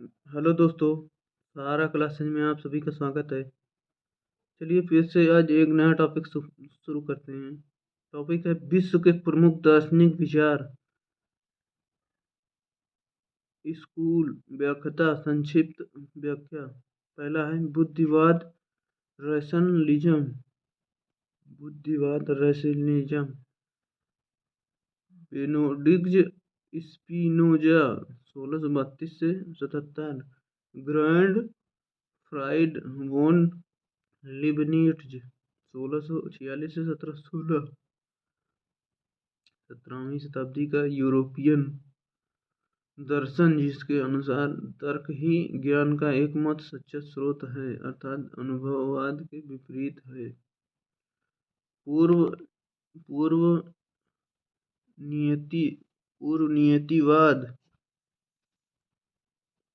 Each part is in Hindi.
हेलो दोस्तों, सारा क्लासेज में आप सभी का स्वागत है। चलिए फिर से आज एक नया टॉपिक शुरू करते हैं। टॉपिक है विश्व के प्रमुख दार्शनिक विचार। स्कूल व्याख्या, संक्षिप्त व्याख्या। पहला है बुद्धिवाद, रैशनलिज्म। बुद्धिवाद, रैशनलिज्म। बेनोडिक्ट स्पिनोजा 1632 से 77। ग्रैंड फ्राइड वॉन लिबनिट्ज 1646 से 1716। 17वीं शताब्दी का यूरोपियन दर्शन जिसके अनुसार तर्क ही ज्ञान का एकमात्र सच्चा स्रोत है, अर्थात अनुभववाद के विपरीत है। पूर्व पूर्व नियति पूर्वनीतिवाद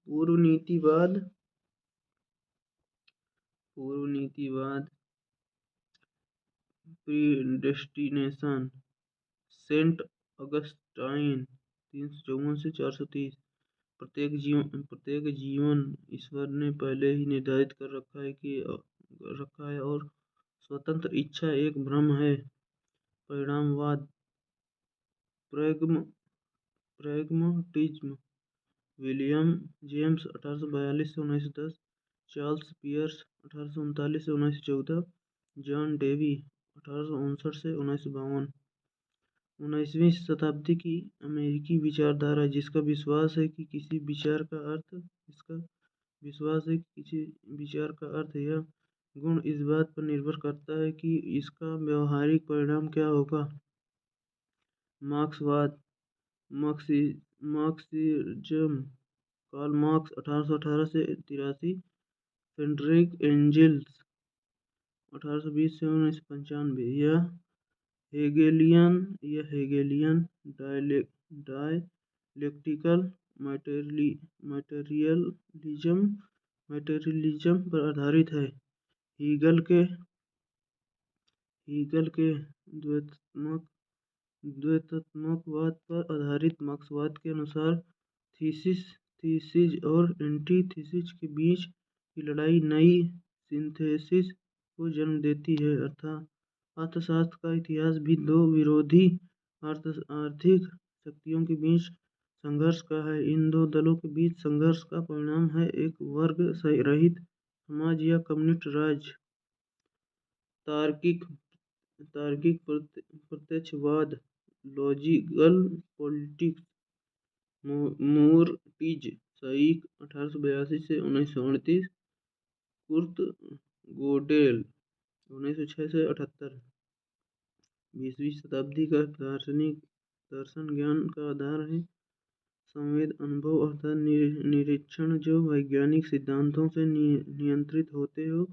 पूर्वनीतिवाद पूर्वनीतिवाद प्रीडेस्टिनेशन। सेंट अगस्टाइन 354 से 430। प्रत्येक जीवन ईश्वर ने पहले ही निर्धारित कर रखा है और स्वतंत्र इच्छा एक भ्रम है। परिणामवाद, प्रैग्मटिज्म। विलियम जेम्स 1842 से 1910। चार्ल्स पियर्स 1839 से 1914। जॉन डेवी 1859 से 1952। 19वीं शताब्दी की अमेरिकी विचारधारा जिसका विश्वास है कि किसी विचार का अर्थ या गुण इस बात पर निर्भर करता है कि इसका व्यवहारिक परिणाम क्या होगा। मार्क्सवाद, मार्क्सिज्म। कार्ल मार्क्स 1818 से 83। फ्रेडरिक एंजेल्स 1820 से 1995। यह हेगेलियन डायलेक्टिकल मटेरियलिज्म पर आधारित है। हीगल के द्वैतात्मकवाद पर आधारित मार्क्सवाद के अनुसार थीसिस और एंटीथीसिस के बीच की लड़ाई नई सिंथेसिस को जन्म देती है। अर्थशास्त्र का इतिहास भी दो विरोधी आर्थिक शक्तियों के बीच संघर्ष का है। इन दो दलों के बीच संघर्ष का परिणाम है एक वर्ग रहित समाज या कम्युनिस्ट राज्य। तार्किक प्रत्यक्षवाद, लॉजिकल पॉलिटिक्स। मूर्तिज सईक 1882 से 1938। कुर्ट गोडेल 1906 से 78। 20वीं शताब्दी का दर्शन ज्ञान का आधार है। संवेद अनुभव अर्थात निरीक्षण जो वैज्ञानिक सिद्धांतों से नियंत्रित होते हो।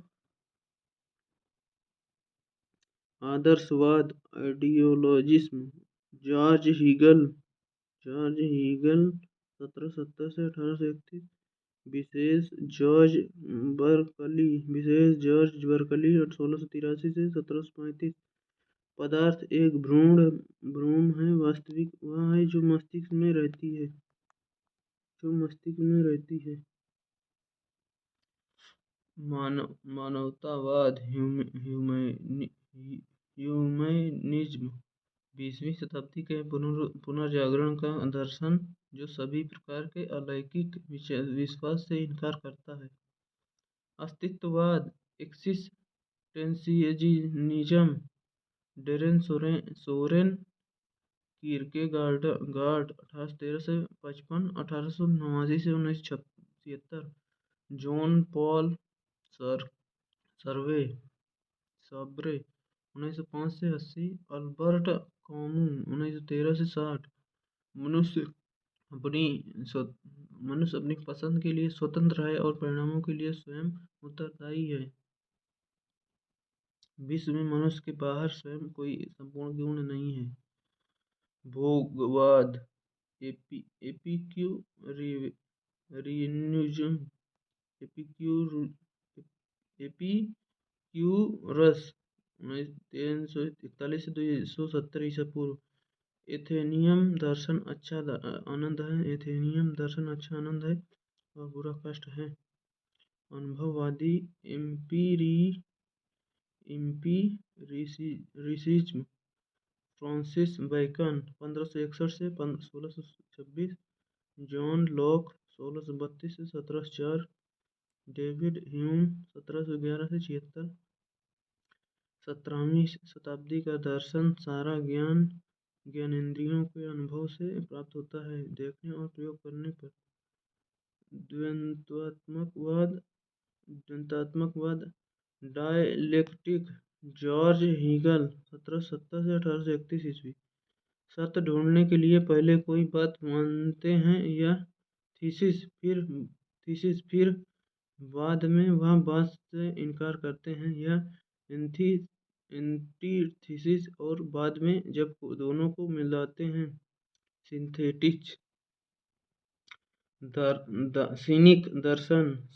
आदर्शवाद, आइडियोलॉजिज्म। जॉर्ज हीगल 1770 से 1831। विशेष जॉर्ज बर्कली 1683 से 1735। पदार्थ एक भ्रूण है, वास्तविक वह है जो मस्तिष्क में रहती है। मानवतावाद, ह्यूमैनिज्म। 20वीं शताब्दी के पुनर्जागरण का दर्शन जो सभी प्रकार के अलौकिक विश्वास से इनकार करता है। अस्तित्ववाद, एक्सिस्टेंशियलिज्म। डेरेन सोरेन कीरकेगार्ड 1813 से 55। 1889 से 1976। जॉन पॉल सर्वे 1905 से 80। अल्बर्ट कामू 1913 से 60। मनुष्य अपनी पसंद के लिए स्वतंत्र है और परिणामों के लिए स्वयं उत्तरदायी है। विश्व में मनुष्य के बाहर स्वयं कोई संपूर्ण गुण नहीं है। भोगवाद, एपिक्यूरस 341 से 270 ईसा पूर्व। एथेनियम दर्शन अच्छा आनंद है। और बुरा कष्ट है। अनुभववादी एम्पिरिसिज्म फ्रांसिस बैकन 1561 से 1626, जॉन लॉक 1632 से 1704, डेविड ह्यूम 1711 से 76। 17वीं शताब्दी का दर्शन सारा ज्ञान ज्ञानेंद्रियों के अनुभव से प्राप्त होता है, देखने और प्रयोग करने पर। द्वैतात्मकवाद डायलेक्टिक जॉर्ज हीगल 1770 से 1831 ईस्वी। सत्य ढूंढने के लिए पहले कोई बात मानते हैं या थीसिस, फिर बाद में वह बात से इनकार करते हैं या एंटीथीसिस, और बाद में जब दोनों को मिलाते हैं सिंथेटिक। सीनिक दर्शन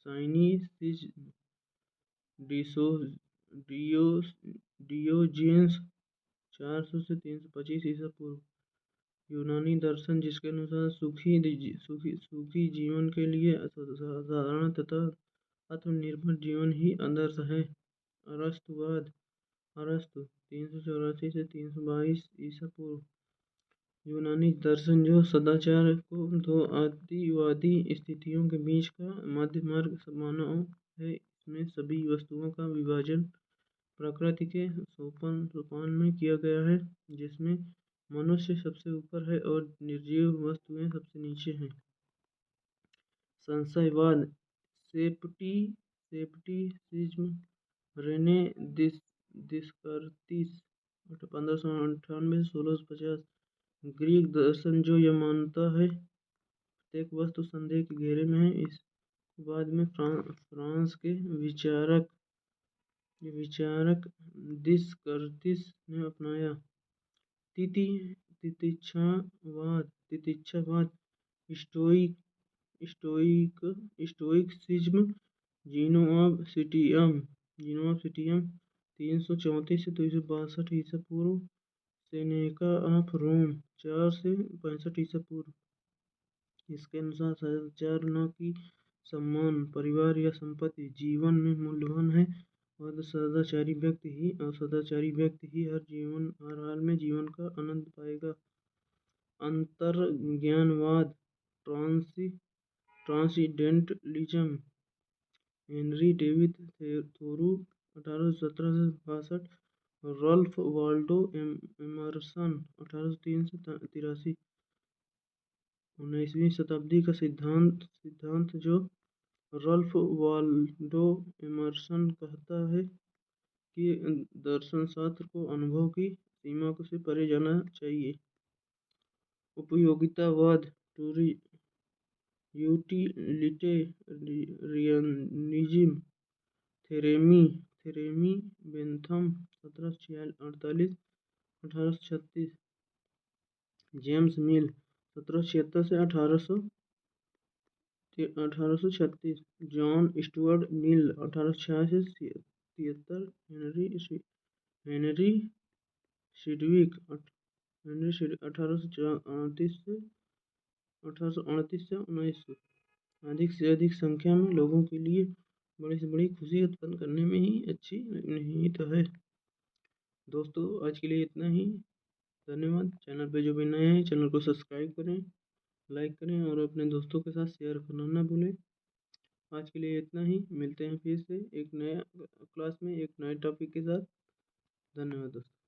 साइनिसिज्म डियोजेनस 400 से 325 ईसा पूर्व। यूनानी दर्शन जिसके अनुसार सुखी जीवन के लिए साधारण तथा आत्मनिर्भर जीवन ही आदर्श है। अरस्तुवाद अरस्तु 384 से 322 ईसा पूर्व। यूनानी दर्शन जो सदाचार को दो अतिवादी स्थितियों के बीच का मध्य मार्ग माना है। इसमें सभी वस्तुओं का विभाजन प्रकृति के सोपान में किया गया है, जिसमें मनुष्य सबसे ऊपर है और निर्जीव वस्तुएं सबसे नीचे हैं। संशयवाद सेप्टिसिज्म रेने दिस्कार्तिस 1598 से 1650। ग्रीक दर्शन जो यह मानता है प्रत्येक वस्तु संदेह के घेरे में है। इस बाद में फ्रांस के विचारक दिस्कार्तिस ने अपनाया। तितिक्षावाद स्टोइसिज्म जीनोब सिटियम 334 से 262 ईसा पूर्व। सेनेका ऑफ रोम 4 से 65 ईसा पूर्व। इसके अनुसार सदाचार न कि सम्मान, परिवार या संपत्ति जीवन में मूल्यवान है, और सदाचारी व्यक्ति ही हर हाल में जीवन का आनंद पाएगा। अंतर्ज्ञानवाद ट्रांसेंडेंटलिज्म हेनरी डेविड थोरू 1817 से 62। रल्फ वाल्डो एमर्सन 1803 से 83। 19वीं शताब्दी का सिद्धांत जो रल्फ वाल्डो एमर्सन कहता है कि दर्शनशास्त्र को अनुभव की सीमा से परे जाना चाहिए। उपयोगितावाद यूटिलिटेरियनिज्म थेरेमी बेंथम 1748 1836। जेम्स मिल 1776 से 1836। जॉन स्टुअर्ट मिल 1886 से 73। हेनरी सिडविक 1838 से 1900। अधिक से अधिक संख्या में लोगों के लिए बड़ी से बड़ी खुशी उत्पन्न करने में ही अच्छी निहित है। दोस्तों, आज के लिए इतना ही। धन्यवाद। चैनल पे जो भी नए हैं, चैनल को सब्सक्राइब करें, लाइक करें और अपने दोस्तों के साथ शेयर करना ना भूलें। आज के लिए इतना ही। मिलते हैं फिर से एक नया क्लास में एक नए टॉपिक के साथ। धन्यवाद दोस्तों।